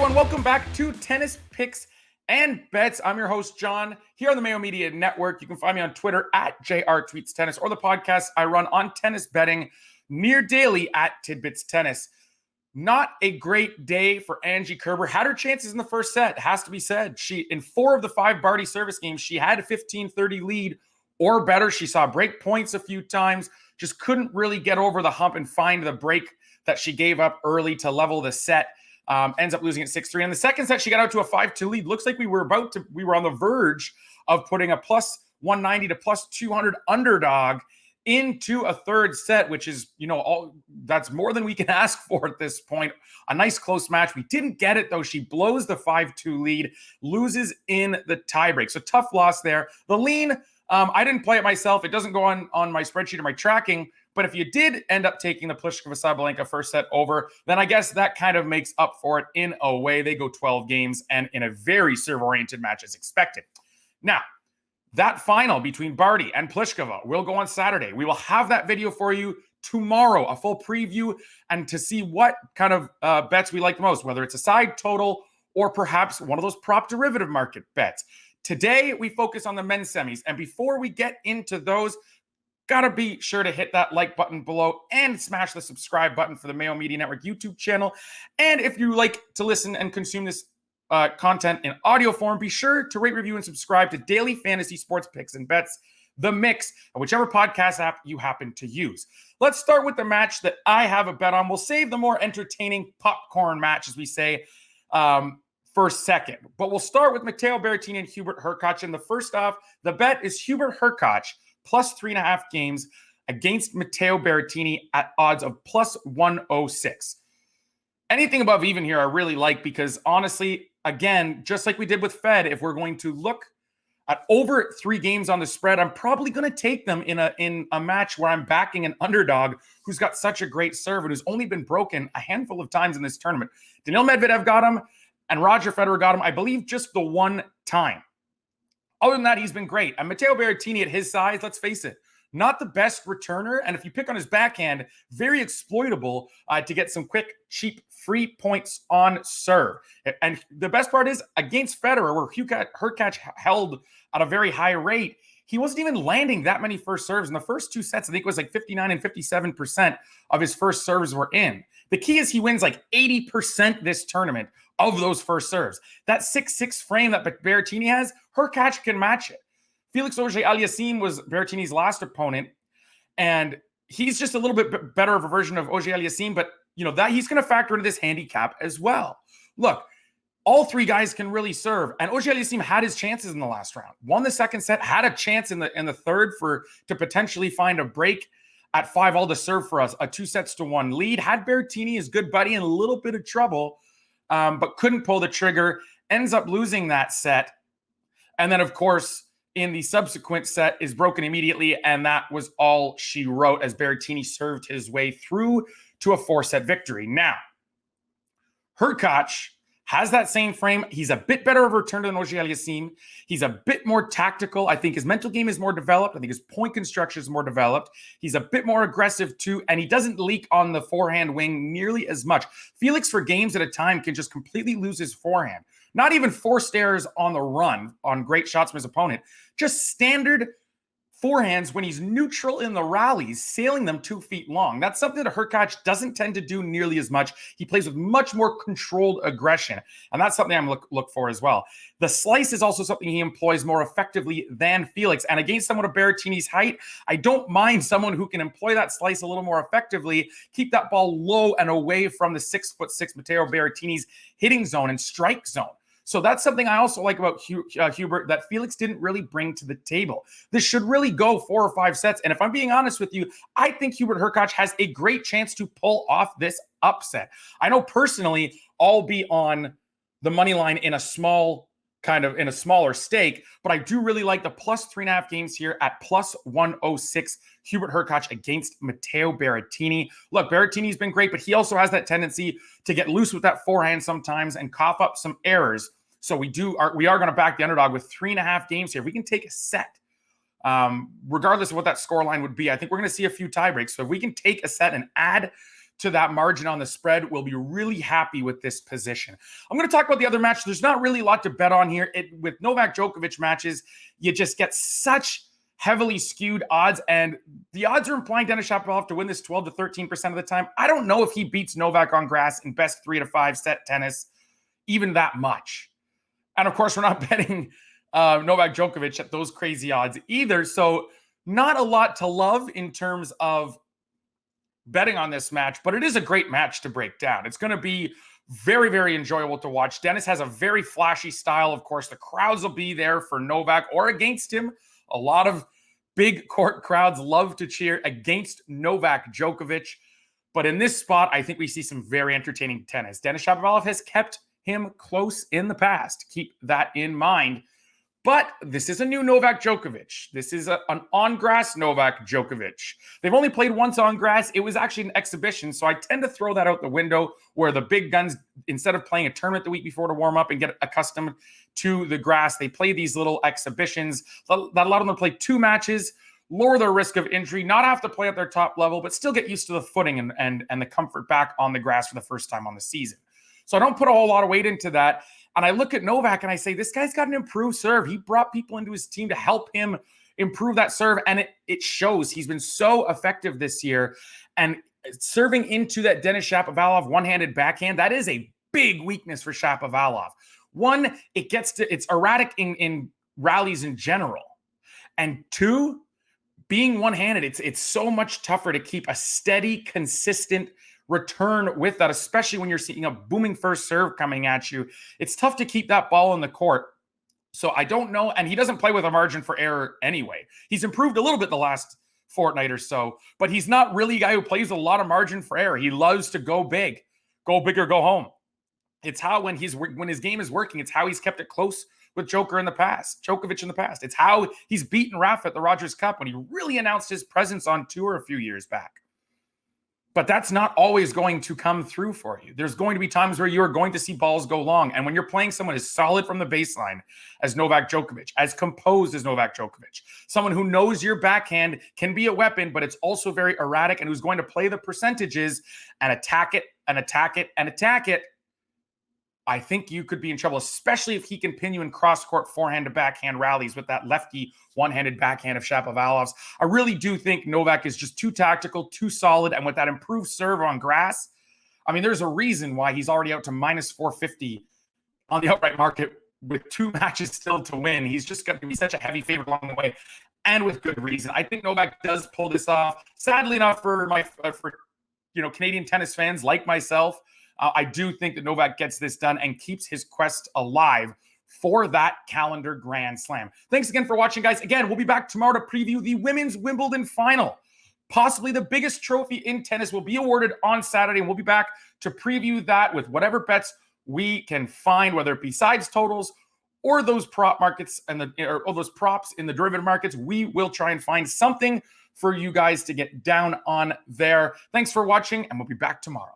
everyone. Welcome back to Tennis Picks and Bets. I'm your host, John, here on the Mayo Media Network. You can find me on Twitter at JRTweetsTennis or the podcast I run on tennis betting near daily at Tidbits Tennis. Not a great day for Angie Kerber. Had her chances in the first set, has to be said. In 4 of the 5 Barty service games, she had a 15-30 lead or better. She saw break points a few times, just couldn't really get over the hump and find the break that she gave up early to level the set. Ends up losing at 6-3. In the second set, she got out to a 5-2 lead. Looks like we were on the verge of putting a plus 190 to plus 200 underdog into a third set, which is, that's more than we can ask for at this point. A nice close match. We didn't get it, though. She blows the 5-2 lead, loses in the tiebreak. So tough loss there. The lean, I didn't play it myself. It doesn't go on my spreadsheet or my tracking. But if you did end up taking the Pliskova-Sabalenka first set over, then I guess that kind of makes up for it in a way. They go 12 games and in a very serve-oriented match as expected. Now, that final between Barty and Pliskova will go on Saturday. We will have that video for you tomorrow, a full preview, and to see what kind of bets we like the most, whether it's a side total or perhaps one of those prop derivative market bets. Today, we focus on the men's semis. And before we get into those, gotta be sure to hit that like button below and smash the subscribe button for the Mayo Media Network YouTube channel. And if you like to listen and consume this content in audio form, be sure to rate, review, and subscribe to Daily Fantasy Sports Picks and Bets, The Mix, and whichever podcast app you happen to use. Let's start with the match that I have a bet on. We'll save the more entertaining popcorn match, as we say, for a second. But we'll start with Matteo Berrettini and Hubert Hurkacz. And the first off, the bet is Hubert Hurkacz plus 3.5 games against Matteo Berrettini at odds of plus 106. Anything above even here I really like because honestly, again, just like we did with Fed, if we're going to look at over 3 games on the spread, I'm probably going to take them in a match where I'm backing an underdog who's got such a great serve and who's only been broken a handful of times in this tournament. Daniil Medvedev got him and Roger Federer got him, I believe, just the one time. Other than that, he's been great. And Matteo Berrettini at his size, let's face it, not the best returner. And if you pick on his backhand, very exploitable to get some quick, cheap, free points on serve. And the best part is against Federer, where Hurkacz held at a very high rate, he wasn't even landing that many first serves. In the first 2 sets, I think it was like 59 and 57% of his first serves were in. The key is he wins like 80% this tournament of those first serves. That 6-6 frame that Berrettini has, Hurkacz can match it. Felix Auger-Aliassime was Berrettini's last opponent, and he's just a little bit better of a version of Auger-Aliassime, but that he's going to factor into this handicap as well. Look, all 3 guys can really serve, and Auger-Aliassime had his chances in the last round. Won the second set, had a chance in the third to potentially find a break at 5-all to serve for us, a 2-1 lead. Had Berrettini, his good buddy, in a little bit of trouble, but couldn't pull the trigger, ends up losing that set. And then, of course, in the subsequent set is broken immediately, and that was all she wrote as Berrettini served his way through to a 4-set victory. Now, Hurkacz has that same frame. He's a bit better of a returner than Auger-Aliassime. He's a bit more tactical. I think his mental game is more developed. I think his point construction is more developed. He's a bit more aggressive too, and he doesn't leak on the forehand wing nearly as much. Felix, for games at a time, can just completely lose his forehand. Not even forced errors on the run on great shots from his opponent. Just standard forehands when he's neutral in the rallies, sailing them 2 feet long. That's something that Hurkacz doesn't tend to do nearly as much. He plays with much more controlled aggression, and that's something I'm look for as well. The slice is also something he employs more effectively than Felix, and against someone of Berrettini's height, I don't mind someone who can employ that slice a little more effectively, keep that ball low and away from the 6'6" Matteo Berrettini's hitting zone and strike zone. So that's something I also like about Hubert that Felix didn't really bring to the table. This should really go 4 or 5 sets. And if I'm being honest with you, I think Hubert Hurkacz has a great chance to pull off this upset. I know personally I'll be on the money line in a smaller stake, but I do really like the plus 3.5 games here at plus 106 Hubert Hurkacz against Matteo Berrettini. Look, Berrettini's been great, but he also has that tendency to get loose with that forehand sometimes and cough up some errors. So we are going to back the underdog with 3.5 games here. If we can take a set, regardless of what that score line would be, I think we're going to see a few tie breaks. So if we can take a set and add to that margin on the spread will be really happy with this position. I'm going to talk about the other match. There's not really a lot to bet on here. With Novak Djokovic matches, you just get such heavily skewed odds, and the odds are implying Denis Shapovalov to win this 12 to 13% of the time. I don't know if he beats Novak on grass in best 3 to 5 set tennis even that much. And of course, we're not betting Novak Djokovic at those crazy odds either. So not a lot to love in terms of betting on this match, but it is a great match to break down. It's going to be very, very enjoyable to watch. Denis has a very flashy style. Of course, the crowds will be there for Novak or against him. A lot of big court crowds love to cheer against Novak Djokovic. But in this spot, I think we see some very entertaining tennis. Denis Shapovalov has kept him close in the past. Keep that in mind. But this is a new Novak Djokovic. This is an on-grass Novak Djokovic. They've only played once on grass. It was actually an exhibition, so I tend to throw that out the window where the big guns, instead of playing a tournament the week before to warm up and get accustomed to the grass, they play these little exhibitions that allow them to play 2 matches, lower their risk of injury, not have to play at their top level, but still get used to the footing and the comfort back on the grass for the first time on the season. So I don't put a whole lot of weight into that. And I look at Novak and I say, this guy's got an improved serve. He brought people into his team to help him improve that serve. And it shows. He's been so effective this year. And serving into that Denis Shapovalov one-handed backhand, that is a big weakness for Shapovalov. One, it's erratic in rallies in general. And 2, being one-handed, it's so much tougher to keep a steady, consistent return with that, especially when you're seeing a booming first serve coming at you. It's tough to keep that ball in the court. So I don't know. And he doesn't play with a margin for error anyway. He's improved a little bit the last fortnight or so, but he's not really a guy who plays a lot of margin for error. He loves to go big or go home. It's how when his game is working, it's how he's kept it close with Djokovic in the past. It's how he's beaten Rafa at the Rogers Cup when he really announced his presence on tour a few years back. But that's not always going to come through for you. There's going to be times where you are going to see balls go long. And when you're playing someone as solid from the baseline as Novak Djokovic, as composed as Novak Djokovic, someone who knows your backhand can be a weapon, but it's also very erratic and who's going to play the percentages and attack it and attack it and attack it, I think you could be in trouble, especially if he can pin you in cross-court forehand to backhand rallies with that lefty one-handed backhand of Shapovalov's. I really do think Novak is just too tactical, too solid, and with that improved serve on grass, I mean, there's a reason why he's already out to minus 450 on the outright market with 2 matches still to win. He's just going to be such a heavy favorite along the way, and with good reason. I think Novak does pull this off. Sadly enough for Canadian tennis fans like myself, I do think that Novak gets this done and keeps his quest alive for that calendar Grand Slam. Thanks again for watching, guys. Again, we'll be back tomorrow to preview the Women's Wimbledon Final. Possibly the biggest trophy in tennis will be awarded on Saturday, and we'll be back to preview that with whatever bets we can find, whether it be sides totals or those prop markets or those props in the derivative markets. We will try and find something for you guys to get down on there. Thanks for watching, and we'll be back tomorrow.